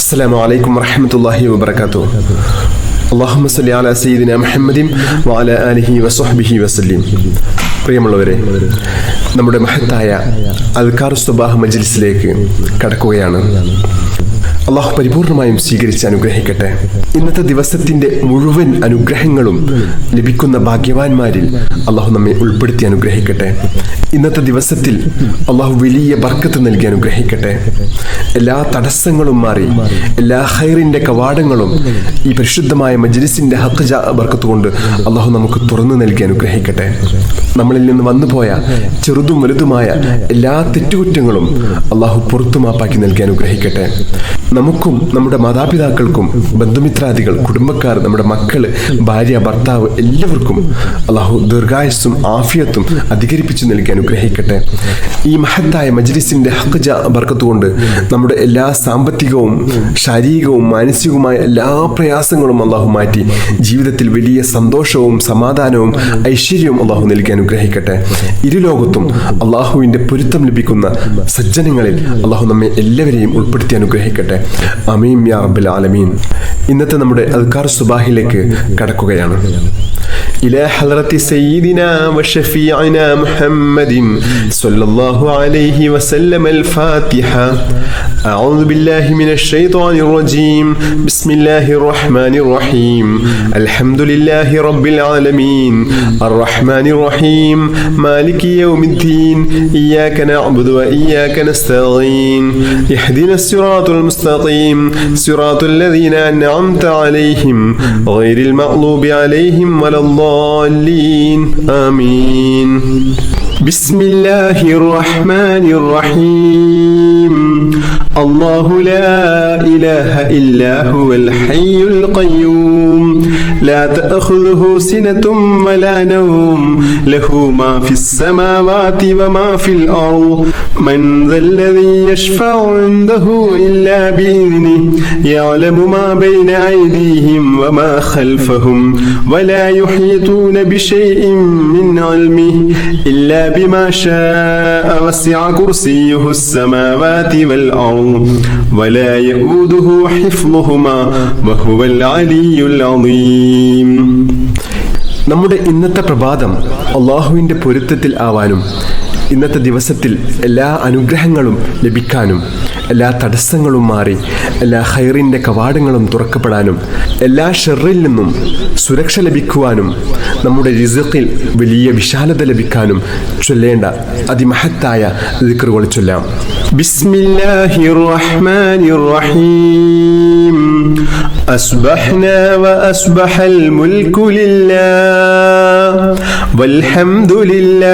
അസ്സലാമു അലൈക്കും വറഹ്മത്തുള്ളാഹി വബറകാതുഹു. അല്ലാഹുമ്മ സ്വല്ലി അലാ സയ്യിദിനാ മുഹമ്മദിൻ വഅലാ ആലിഹി വസ്വഹ്ബിഹി വസല്ലം. പ്രിയമുള്ളവരെ, നമ്മുടെ മഹത്തായ അദ്കാറുസ് സ്വബാഹ് മജ്ലിസിലേക്ക് കടക്കുകയാണ്. അള്ളാഹു പരിപൂർണമായും സ്വീകരിച്ച് അനുഗ്രഹിക്കട്ടെ. ഇന്നത്തെ ദിവസത്തിന്റെ മുഴുവൻ അനുഗ്രഹങ്ങളും ലഭിക്കുന്ന ഭാഗ്യവാന്മാരിൽ അള്ളാഹു നമ്മെ ഉൾപ്പെടുത്തി അനുഗ്രഹിക്കട്ടെ. ഇന്നത്തെ ദിവസത്തിൽ അള്ളാഹു വലിയ ബർക്കത്ത് നൽകി അനുഗ്രഹിക്കട്ടെ. എല്ലാ തടസ്സങ്ങളും മാറി എല്ലാ ഖൈറിന്റെ കവാടങ്ങളും ഈ പരിശുദ്ധമായ മജ്ലിസിന്റെ ഹഖ് ബർക്കത്ത് കൊണ്ട് അള്ളാഹു നമുക്ക് തുറന്നു നൽകി അനുഗ്രഹിക്കട്ടെ. നമ്മളിൽ നിന്ന് വന്നുപോയ ചെറുതും വലുതുമായ എല്ലാ തെറ്റുകുറ്റങ്ങളും അള്ളാഹു പുറത്തു മാപ്പാക്കി നൽകി അനുഗ്രഹിക്കട്ടെ. നമുക്കും നമ്മുടെ മാതാപിതാക്കൾക്കും ബന്ധുമിത്രാദികൾ, കുടുംബക്കാർ, നമ്മുടെ മക്കള്, ഭാര്യ, ഭർത്താവ് എല്ലാവർക്കും അള്ളാഹു ദീർഘായുസ്സും ആഫിയത്തും അധികരിപ്പിച്ചു നൽകി അനുഗ്രഹിക്കട്ടെ. ഈ മഹത്തായ മജ്ലിസിന്റെ ഹഖ് ബർക്കത്ത് കൊണ്ട് നമ്മുടെ എല്ലാ സാമ്പത്തികവും ശാരീരികവും മാനസികവുമായ എല്ലാ പ്രയാസങ്ങളും അള്ളാഹു മാറ്റി ജീവിതത്തിൽ വലിയ സന്തോഷവും സമാധാനവും ഐശ്വര്യവും അള്ളാഹു നൽകി അനുഗ്രഹിക്കട്ടെ. ഇരുലോകത്തും അള്ളാഹുവിന്റെ പൊരുത്തം ലഭിക്കുന്ന സജ്ജനങ്ങളിൽ അള്ളാഹു നമ്മെ എല്ലാവരെയും ഉൾപ്പെടുത്തി അനുഗ്രഹിക്കട്ടെ. ആമീൻ യാ റബ്ബൽ ആലമീൻ. ഇന്നത്തെ നമ്മുടെ അദ്കാർ സുബാഹിലേക്ക് കടക്കുകയാണ്. إلى حضرة سيدنا وشفيعنا محمد صلى الله عليه وسلم الفاتحة. أعوذ بالله من الشيطان الرجيم. بسم الله الرحمن الرحيم. الحمد لله رب العالمين الرحمن الرحيم مالك يوم الدين إياك نعبد وإياك نستعين اهدنا الصراط المستقيم صراط الذين أنعمت عليهم غير المغضوب عليهم ولا الضالين آمين. بسم الله الرحمن الرحيم. الله لا إله إلا هو الحي القيوم لا تأخذه سنة ولا نوم له ما في السماوات وما في الأرض من ذا الذي يشفع عنده إلا بإذنه يعلم ما بين أيديهم وما خلفهم ولا يحيطون بشيء من علمه إلا بما شاء وسع كرسيه السماوات والأرض ولا يؤوده حفظهما وهو العلي العظيم. നമ്മുടെ ഇന്നത്തെ പ്രഭാതം അള്ളാഹുവിൻ്റെ പൊരുത്തത്തിൽ ആവാനും ഇന്നത്തെ ദിവസത്തിൽ എല്ലാ അനുഗ്രഹങ്ങളും ലഭിക്കാനും എല്ലാ തടസ്സങ്ങളും മാറി എല്ലാ ഖൈറിൻ്റെ കവാടങ്ങളും തുറക്കപ്പെടാനും എല്ലാ ഷർറിൽ നിന്നും സുരക്ഷ ലഭിക്കുവാനും നമ്മുടെ റിസ്ഖിൽ വലിയ വിശാലത ലഭിക്കാനും ചൊല്ലേണ്ട അതിമഹത്തായ ദിക്റുകൾ ചൊല്ലാം. ബിസ്മില്ലാഹിർ റഹ്മാനിർ റഹീം. അസ്ബഹ്നാ വഅസ്ബഹൽ മുൽക്കു ലില്ലാഹ് വൽഹംദുലില്ലാഹ്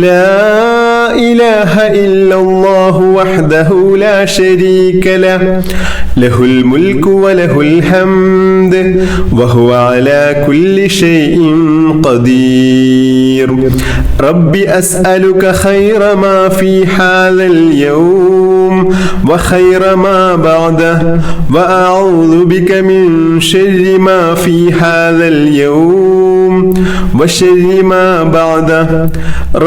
ലാ إله إلا الله وحده لا شريك له له الملك وله الحمد وهو على كل شيء قدير. رب أسألك خير ما في هذا اليوم وخير ما بعده وأعوذ بك من شر ما في هذا اليوم وشر ما بعده.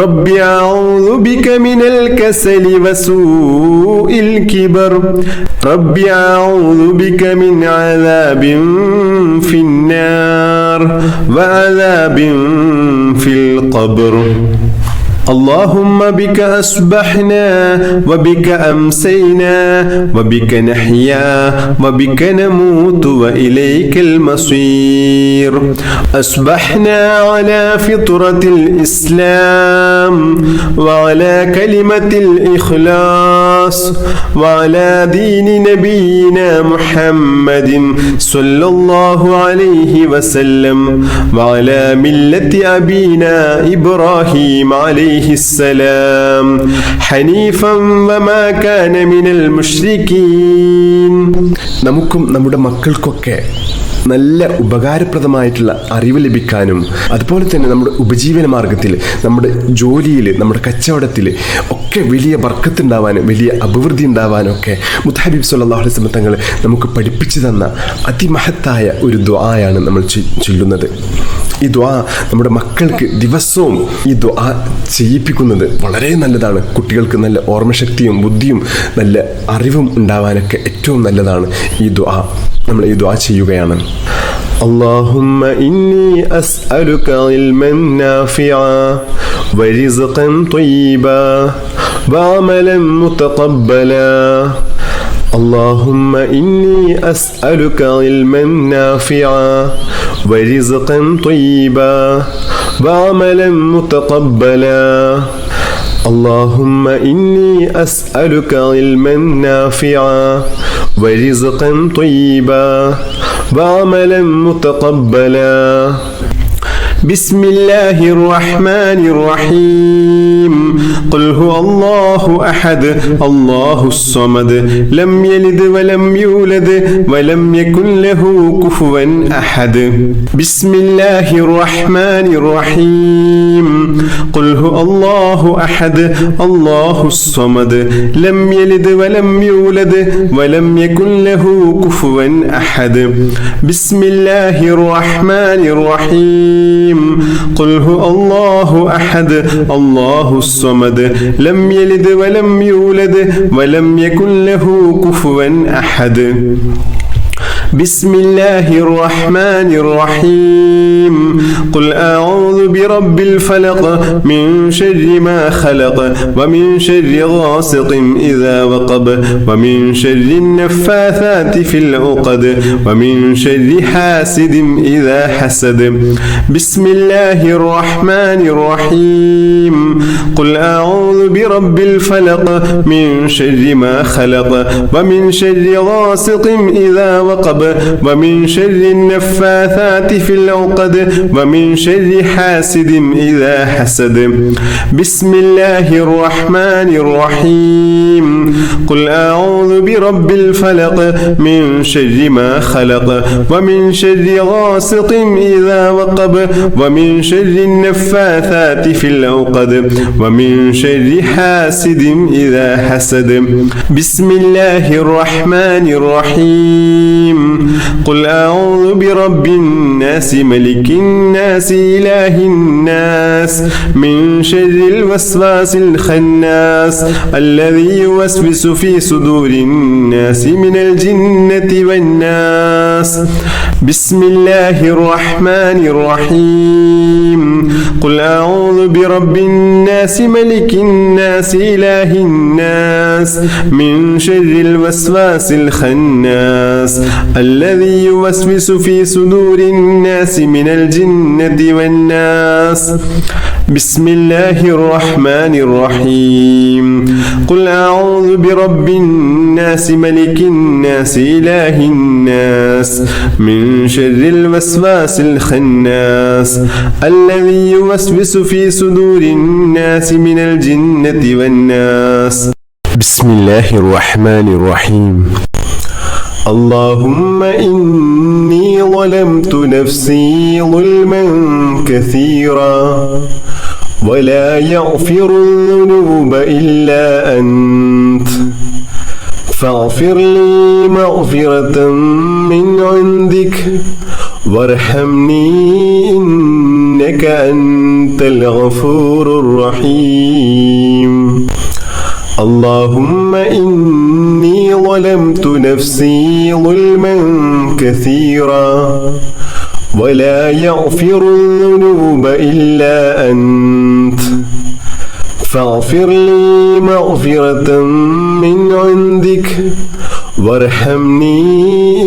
رب أعوذ بك من الكسل وسوء الكبر. رب أعوذ بك من عذاب في النار وعذاب في القبر. اللهم بك أصبحنا وبك أمسينا وبك نحيا وبك نموت وإليك المصير. أصبحنا على فطرة الإسلام وعلى كلمة الإخلاص وعلى دين نبينا محمد صلى الله عليه وسلم وعلى ملة أبينا إبراهيم عليه السلام حنيفا وما كان من المشركين. നമുക്കും നമ്മുടെ മക്കൾക്കൊക്കെ നല്ല ഉപകാരപ്രദമായിട്ടുള്ള അറിവ് ലഭിക്കാനും അതുപോലെ തന്നെ നമ്മുടെ ഉപജീവന മാർഗത്തിൽ, നമ്മുടെ ജോലിയിൽ, നമ്മുടെ കച്ചവടത്തിൽ ഒക്കെ വലിയ ബർക്കത്ത് ഉണ്ടാവാനും വലിയ അഭിവൃദ്ധി ഉണ്ടാവാനും ഒക്കെ മുത്തഹബീബ് സ്വല്ലല്ലാഹു അലൈഹി വസല്ലം തങ്ങൾ നമുക്ക് പഠിപ്പിച്ചു തന്ന അതിമഹത്തായ ഒരു ദുആയാണ് നമ്മൾ ചൊല്ലുന്നത്. ഈ ദുആ നമ്മുടെ മക്കൾക്ക് ദിവസവും ഈ ദുആ ചെയ്യിപ്പിക്കുന്നത് വളരെ നല്ലതാണ്. കുട്ടികൾക്ക് നല്ല ഓർമ്മശക്തിയും ബുദ്ധിയും നല്ല അറിവും ഉണ്ടാവാനൊക്കെ ഏറ്റവും നല്ലതാണ് ഈ ദുആ. നമ്മൾ ഈ ദുആ ചെയ്യുകയാണ്. اللهم إني أسألك علما نافعا ورزقا طيبا وعملا متقبلا. اللهم إني أسألك علما نافعا ورزقا طيبا وعملا متقبلا. اللهم إني أسألك علما نافعا ورزقا طيبا وعملا متقبلا. بسم الله الرحمن الرحيم. قل هو الله أحد الله الصمد لم يلد ولم يولد ولم يكن له كفوا أحد. بسم الله الرحمن الرحيم. قل هو الله أحد الله الصمد لم يلد ولم يولد ولم يكن له كفوا أحد. بسم الله الرحمن الرحيم. قل هو الله أحد الله الصمد لم يلد ولم يولد ولم يكن له كفوا أحد. بسم الله الرحمن الرحيم. قل أعوذ برب الفلق من شر ما خلق ومن شر غاسق إذا وقب ومن شر النفاثات في العقد ومن شر حاسد إذا حسد. بسم الله الرحمن الرحيم. قل أعوذ برب الفلق من شر ما خلق ومن شر غاسق إذا وقب ومن شر النفاثات في العقد ومن شر حاسد إذا حسد. بسم الله الرحمن الرحيم. قل أعوذ برب الفلق من شر ما خلق ومن شر غاسق إذا وقب ومن شر النفاثات في العقد ومن شر حاسد إذا حسد. بسم الله الرحمن الرحيم. قل أعوذ برب الناس ملك الناس إله الناس من شر الوسواس الخناس الذي يوسوس في صدور الناس من الجنة والناس. بسم الله الرحمن الرحيم. قل أعوذ برب الناس ملك الناس إله الناس من شر الوسواس الخناس الذي يوسوس في صدور الناس من الجنة والناس. بسم الله الرحمن الرحيم. قل أعوذ برب الناس ملك الناس إله الناس من شر الوسواس الخناس الذي يوسوس في صدور الناس من الجنة والناس. بسم الله الرحمن الرحيم. اللهم إني ظلمت نفسي ظلما كثيرا ولا يغفر الذنوب إلا أنت فاغفر لي مغفرة من عندك وارحمني إنك أنت الغفور الرحيم. اللهم إني ظلمت نفسي ظلما كثيرا ولا يغفر الذنوب إلا أنت فاغفر لي مغفرة من عندك وارحمني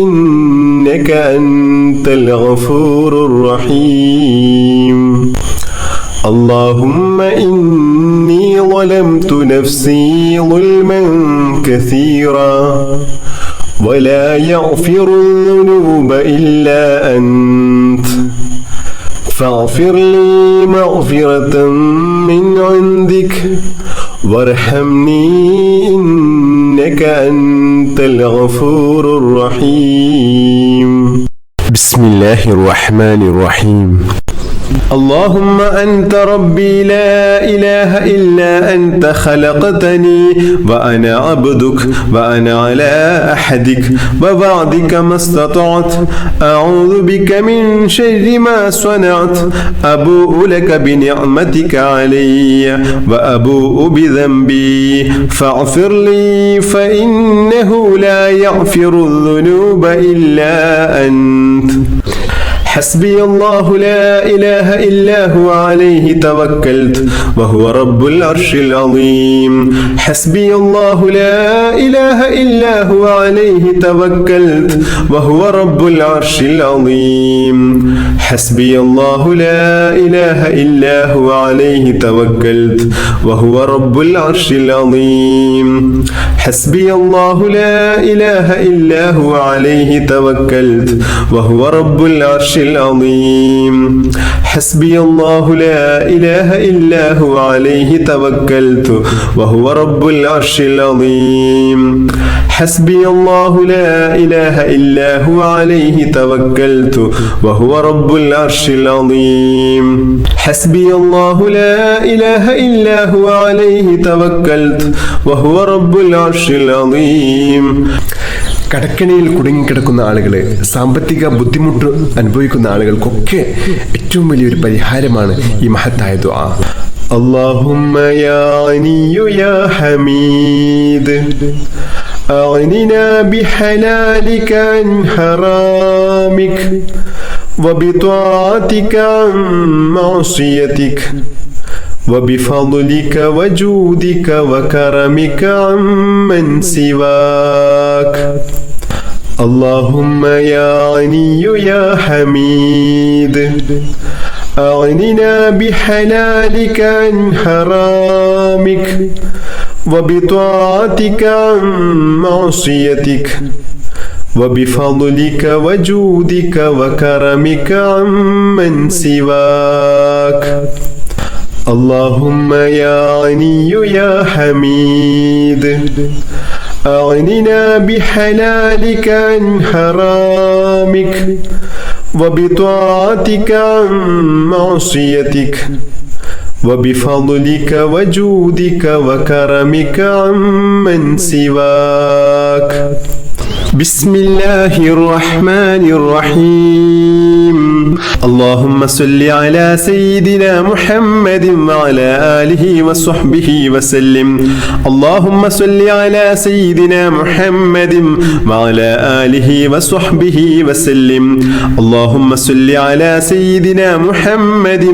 إنك أنت الغفور الرحيم. اللهم إني ظلمت نفسي ظلما كثيرا ولا يغفر الذنوب إلا أنت فاغفر لي مغفرة من عندك وارحمني إنك أنت الغفور الرحيم. بسم الله الرحمن الرحيم. اللهم أنت ربي لا إله إلا أنت خلقتني وأنا عبدك وأنا على أحدك ووعدك ما استطعت أعوذ بك من شر ما صنعت أبوء لك بنعمتك علي وأبوء بذنبي فاغفر لي فإنه لا يغفر الذنوب إلا أنت حسبي الله لا إله إلا هو عليه توكلت وهو رب العرش العظيم حسبي الله لا إله إلا هو عليه توكلت وهو رب العرش العظيم حسبي الله لا إله إلا هو عليه توكلت وهو رب العرش العظيم حسبي الله لا إله إلا هو عليه توكلت وهو رب العرش العظيم حسبي الله لا إله إلا هو عليه توكلت وهو رب العرش العظيم حسبي الله لا إله إلا هو عليه توكلت وهو رب العرش العظيم حسبي الله لا إله إلا هو عليه توكلت وهو رب العرش العظيم കടക്കണിയിൽ കുടുങ്ങിക്കിടക്കുന്ന ആളുകളെ, സാമ്പത്തിക ബുദ്ധിമുട്ട് അനുഭവിക്കുന്ന ആളുകൾക്കൊക്കെ ഏറ്റവും വലിയൊരു പരിഹാരമാണ് ഈ മഹത്തായ ദുആ. اللهم يا غني يا حميد أغننا بحلالك عن حرامك وبطاعتك عن معصيتك وبفضلك وجودك وكرمك عمن سواك. اللهم يا غني يا حميد أغننا بحلالك عن حرامك وبطاعتك عن معصيتك وبفضلك وجودك وكرمك عمن سواك. اللهم يا غني يا حميد أغننا بحلالك عن حرامك وبطاعتك عن معصيتك وبفضلك وجودك وكرمك عمن سواك. بسم الله الرحمن الرحيم. اللهم صل على سيدنا محمد وعلى آله وصحبه وسلم. اللهم صل على سيدنا محمد وعلى آله وصحبه وسلم. اللهم صل على سيدنا محمد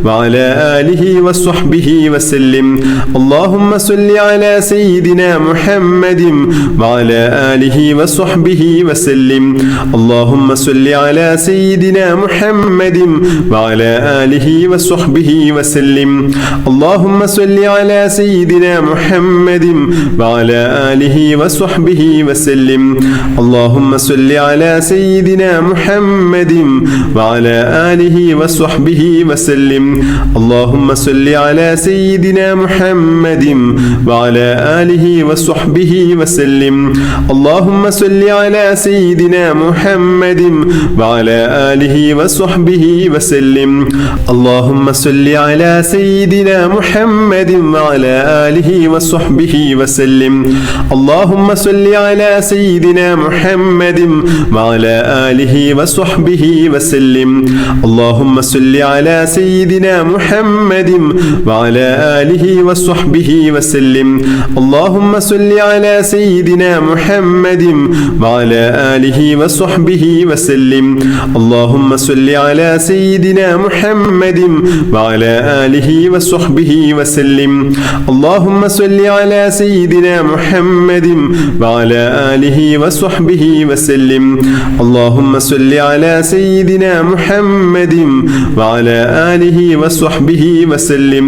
وعلى آله وصحبه وسلم. اللهم صل على سيدنا محمد وعلى آله وصحبه وسلم. اللهم صل على سيدنا محمد وعلى آله وصحبه وسلم. اللهم صل على سيدنا محمد وعلى آله وصحبه وسلم. اللهم صل على سيدنا محمد وعلى آله وصحبه وسلم. اللهم صل على سيدنا محمد وعلى آله وصحبه وسلم. اللهم صل على سيدنا محمد وعلى آله وصحبه وسلم. اللهم صل على سيدنا محمد وعلى آله وصحبه وسلم. اللهم صل على سيدنا محمد وعلى آله وصحبه وسلم. اللهم صل على سيدنا محمد وعلى آله وصحبه وسلم. اللهم صل على سيدنا محمد وعلى آله وصحبه وسلم. اللهم صل على سيدنا محمد وعلى آله وصحبه وسلم. اللهم صل على سيدنا محمد وعلى آله وصحبه وسلم. اللهم صل على سيدنا محمد وعلى آله وصحبه وسلم.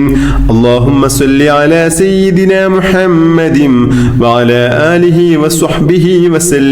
اللهم صل على سيدنا محمد وعلى آله وصحبه وسلم.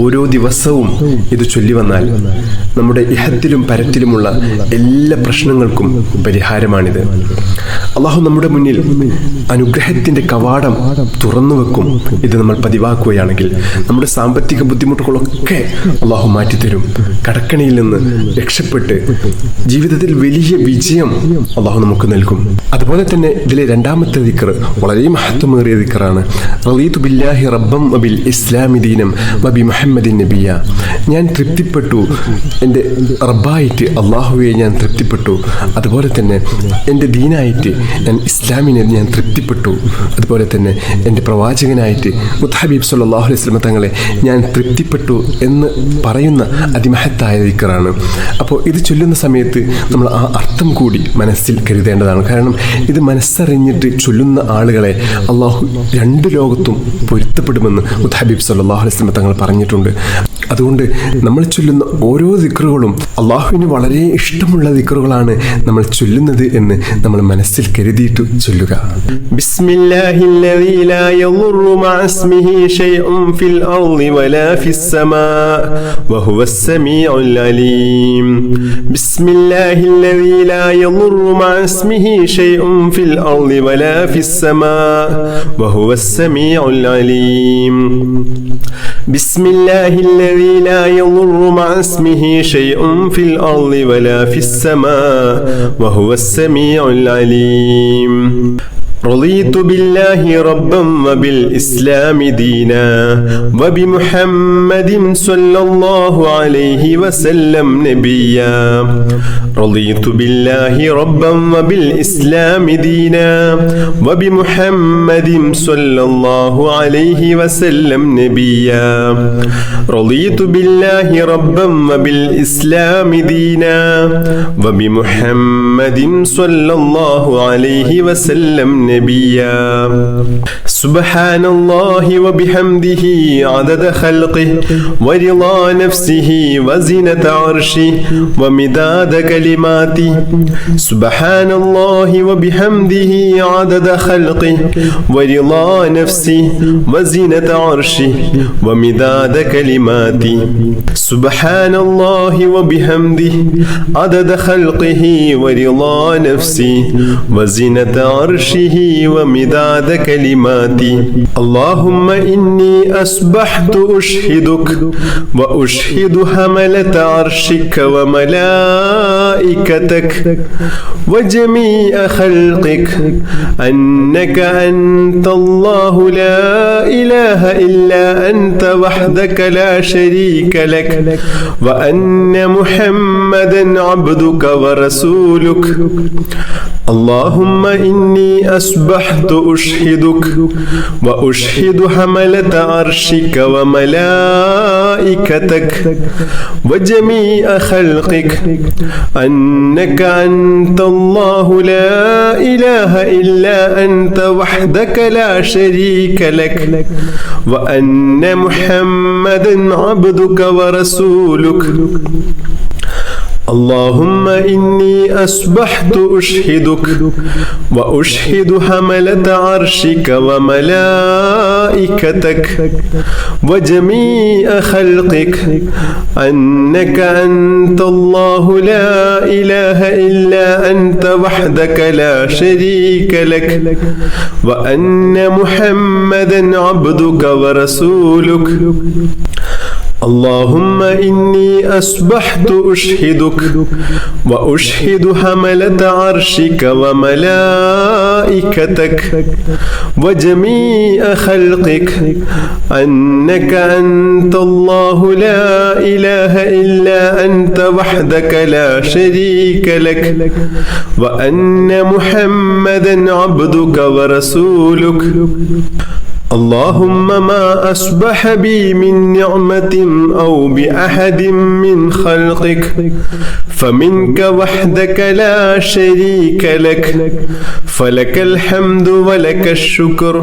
ഓരോ ദിവസവും ഇത് ചൊല്ലി വന്നാൽ നമ്മുടെ ഇഹത്തിലും പരത്തിലുമുള്ള എല്ലാ പ്രശ്നങ്ങൾക്കും പരിഹാരമാണിത്. അള്ളാഹു നമ്മുടെ മുന്നിൽ അനുഗ്രഹത്തിന്റെ കവാടം തുറന്നു വെക്കും. ഇത് നമ്മൾ പതിവാക്കുകയാണെങ്കിൽ നമ്മുടെ സാമ്പത്തിക ബുദ്ധിമുട്ടുകളൊക്കെ അള്ളാഹു മാറ്റിത്തരും. കടക്കണിയിൽ നിന്ന് രക്ഷപ്പെട്ട് ജീവിതത്തിൽ വലിയ വിജയം അള്ളാഹു നമുക്ക് നൽകും. അതുപോലെ തന്നെ ഇതിലെ രണ്ടാമത്തെ ദിക്ർ വളരെ മഹത്വമേറിയ ദിക്റാണ്. റളീതു ബില്ലാഹി റബ്ബൻ വബിൽ ഇസ്ലാമി ദീനം വബി മുഹമ്മദിൻ നബിയ. ഞാൻ തൃപ്തിപ്പെട്ടു, എൻ്റെ റബ്ബായിട്ട് അള്ളാഹുവെ ഞാൻ തൃപ്തിപ്പെട്ടു. അതുപോലെ തന്നെ എൻ്റെ ദീനായിട്ട് ഞാൻ ഇസ്ലാമിനെ ഞാൻ തൃപ്തിപ്പെട്ടു. അതുപോലെ തന്നെ എൻ്റെ പ്രവാചകനായിട്ട് മുത്തഹബീബ് സല്ലല്ലാഹു അലൈഹി വസല്ലം തങ്ങളെ ഞാൻ തൃപ്തിപ്പെട്ടു എന്ന് പറയുന്ന അതിമഹത്തായ ദിക്റാണ്. അപ്പോൾ ഇത് ചൊല്ലുന്ന സമയത്ത് നമ്മൾ ആ അർത്ഥം കൂടി മനസ്സിൽ കരുതേണ്ടതാണ്. കാരണം ഇത് മനസ്സറിഞ്ഞിട്ട് ചൊല്ലുന്ന ആളുകളെ അള്ളാഹു രണ്ട് ലോകത്തും പൊരുത്തപ്പെടുമെന്ന് മുത്തഹബീബ് സല്ലല്ലാഹു അലൈഹി വസല്ലം തങ്ങൾ പറഞ്ഞിട്ടുണ്ട്. അതുകൊണ്ട് നമ്മൾ ചൊല്ലുന്ന ഓരോ ദിക്റുകളും അള്ളാഹുവിന് വളരെ ഇഷ്ടമുള്ള ദിക്റുകളാണ് നമ്മൾ ചൊല്ലുന്നത് എന്ന് നമ്മൾ മനസ്സിൽ കരുതിയിട്ട് ചൊല്ലുക. ബിസ്മില്ലാഹില്ലദീ ലാ യദുറു മഅ ഇസ്മിഹി ശൈഉൻ ഫിൽ അർളി വലാ ഫിസ് സമാ വഹുവസ് സമീഉൽ അലീം. ബിസ്മില്ലാഹില്ലദീ ലാ യദുറു മഅ ഇസ്മിഹി ശൈഉൻ ഫിൽ അർളി വലാ ഫിസ് സമാ വഹുവസ് സമീഉൽ അലീം. ബിസ്മില്ലാഹില്ലദീ ലാ യദുറു മഅ ഇസ്മിഹി ശൈഉൻ ഫിൽ അർളി വലാ ഫിസ് സമാ വഹുവസ് സമീഉൽ അലീം. رضيت بالله ربا وبالإسلام دينا وبمحمد صلى الله عليه وسلم نبيا. رضيت بالله ربا وبالإسلام دينا وبمحمد صلى الله عليه وسلم نبيا. رضيت بالله ربا وبالإسلام دينا وبمحمد صلى الله عليه وسلم نبيا. سبحان الله وبحمده عدد خلقه ورضا نفسه وزنة عرشه ومداد كلماته. سبحان الله وبحمده عدد خلقه ورضا نفسه وزنة عرشه ومداد كلماته. سبحان الله وبحمده عدد خلقه ورضا نفسه وزنة عرشه ومداد كلماتي. اللهم إني أصبحت أشهدك وأشهد حملة عرشك وملائكتك وجميع خلقك أنك أنت الله لا إله إلا أنت وحدك لا شريك لك وأن محمدا عبدك ورسولك. اللهم إني أصبحت أشهدك وأشهد حملة عرشك وملائكتك وجميع خلقك أنك أنت الله لا إله إلا أنت وحدك لا شريك لك وأن محمدا عبدك ورسولك. اللهم إني أصبحت أشهدك وأشهد حملة عرشك وملائكتك وجميع خلقك أنك أنت الله لا إله إلا أنت وحدك لا شريك لك وأن محمدا عبدك ورسولك. اللهم إني أصبحت أشهدك وأشهد حملة عرشك وملائكتك وجميع خلقك أنك أنت الله لا إله إلا أنت وحدك لا شريك لك وأن محمدا عبدك ورسولك. اللهم ما أصبح بي من نعمة أو بأحد من خلقك فمنك وحدك لا شريك لك فلك الحمد ولك الشكر.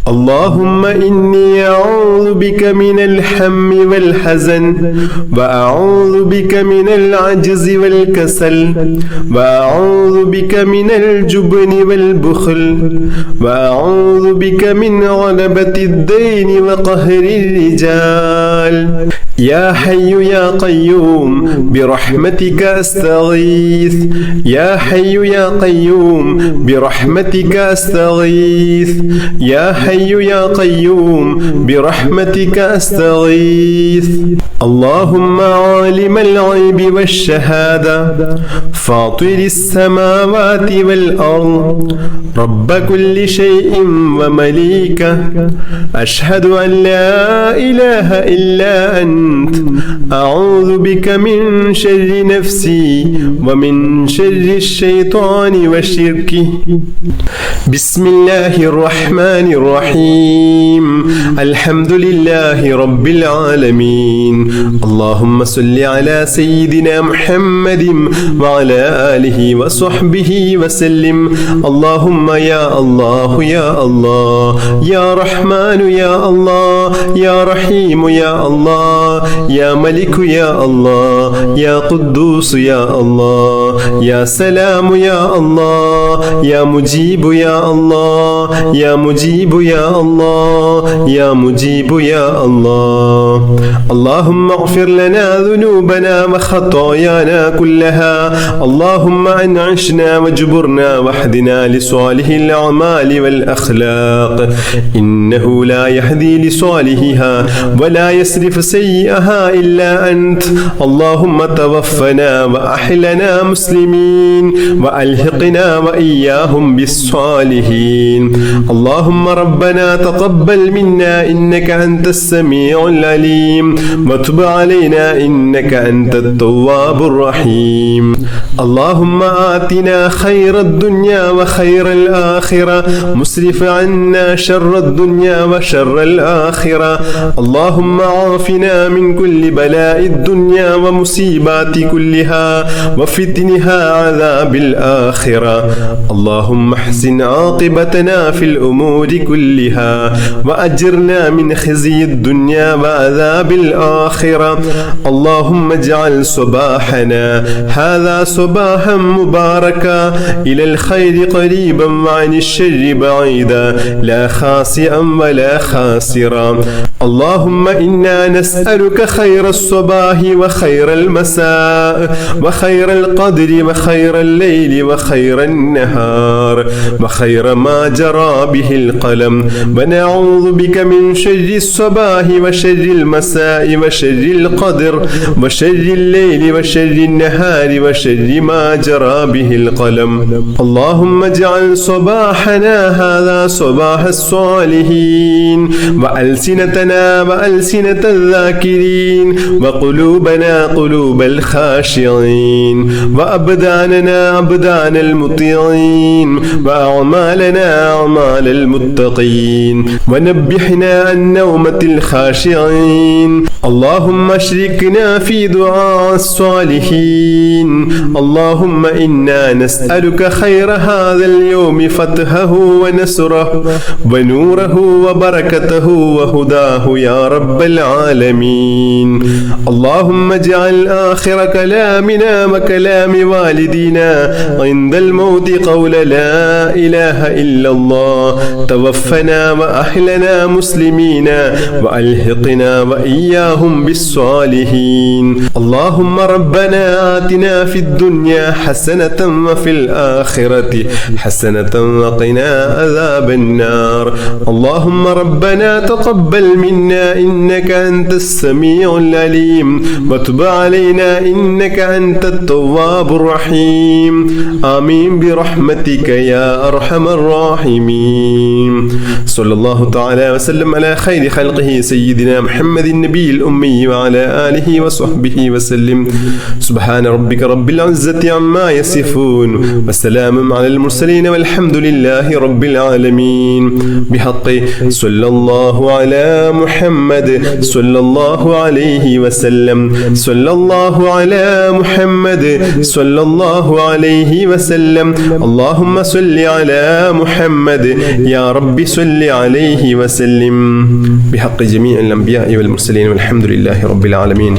اللهم إني أعوذ بك من الهم والحزن وأعوذ بك من العجز والكسل وأعوذ بك من الجبن والبخل وأعوذ بك من غلبة الدين وقهر الرجال يا حي يا قيوم برحمتك أستغيث يا حي يا قيوم برحمتك أستغيث يا حي يا قيوم برحمتك أستغيث اللهم عالم الغيب والشهادة فاطر السماوات والأرض رب كل شيء ومليكه أشهد أن لا إله إلا أنت أعوذ بك من شر نفسي ومن شر الشيطان وشركه بسم الله الرحمن الرحيم الحمد لله رب العالمين اللهم صل على سيدنا محمد وعلى آله وصحبه وسلم اللهم يا الله يا الله يا رحمن يا الله يا رحيم يا الله يا ملك يا الله يا قدوس يا الله يا سلام يا الله يا مجيب يا الله يا مجيب يا الله يا مجيب يا الله اللهم اغفر لنا ذنوبنا وخطايانا كلها اللهم أنعشنا واجبرنا واهدنا لصالح الأعمال والأخلاق إنه لا يهدي لصالحها ولا يصرف سيئها إلا أنت اللهم توفنا وأحلنا مسلمين وألحقنا وإياهم بالصالحين اللهم ربنا تقبل منا إنك أنت السميع العليم وتب علينا إنك أنت التواب الرحيم اللهم آتنا خير الدنيا وخير الآخرة مسرف عنا شر الدنيا وشر الآخرة اللهم عافنا من كل بلاء الدنيا ومصيبات كلها وفتنها عذاب الآخرة اللهم احسن عاقبتنا في الأمور كلها وأجرنا من خزي الدنيا وعذاب الآخرة اللهم اجعل صباحنا هذا صباحا مباركا إلى الخير قريبا وعن الشر بعيدا لا خاسئا ولا خاسرا اللهم إنا نسألك خير الصباح وخير المساء وخير القدر وخير الليل وخير النهار وخير ما جرى به القلم ونعوذ بك من شر الصباح وشر المساء وشر القدر وشر الليل وشر النهار وشر ما جرى به القلم اللهم اجعل صباحنا هذا صباح الصالحين وألسنتنا وألسنة الذاكرين وقلوبنا قلوب الخاشعين وأبداننا أبدان المطيعين وأعمالنا أعمال المتقين ونبحنا عن نومة الخاشعين اللهم اشركنا في دعاء الصالحين اللهم إنا نسألك خير هذا اليوم فتحه ونصره ونوره وبركته وهداه يا رب العالمين اللهم اجعل آخر كلامنا وكلام والدينا عند الموت قول لا إله إلا الله توفنا وأحلنا مسلمين وألحقنا وإياهم بالصالحين اللهم ربنا آتنا في الدنيا حسنة وفي الآخرة حسنة وقنا عذاب النار اللهم ربنا تقبل منا إنك أنت السميع العليم وتب علينا إنك أنت التواب الرحيم آمين برحمتك يا أرحم الراحمين صلى الله تعالى وسلم على خير خلقه سيدنا محمد النبي الأمي وعلى آله وصحبه وسلم سبحان ربك رب العزة عما يصفون وسلام على المرسلين والحمد لله رب العالمين بحق صلى الله على محمد صلى الله الله عليه وسلم صلى الله على محمد صلى الله عليه وسلم اللهم صل على محمد يا رب صل عليه وسلم بحق جميع الأنبياء والمرسلين والحمد لله رب العالمين.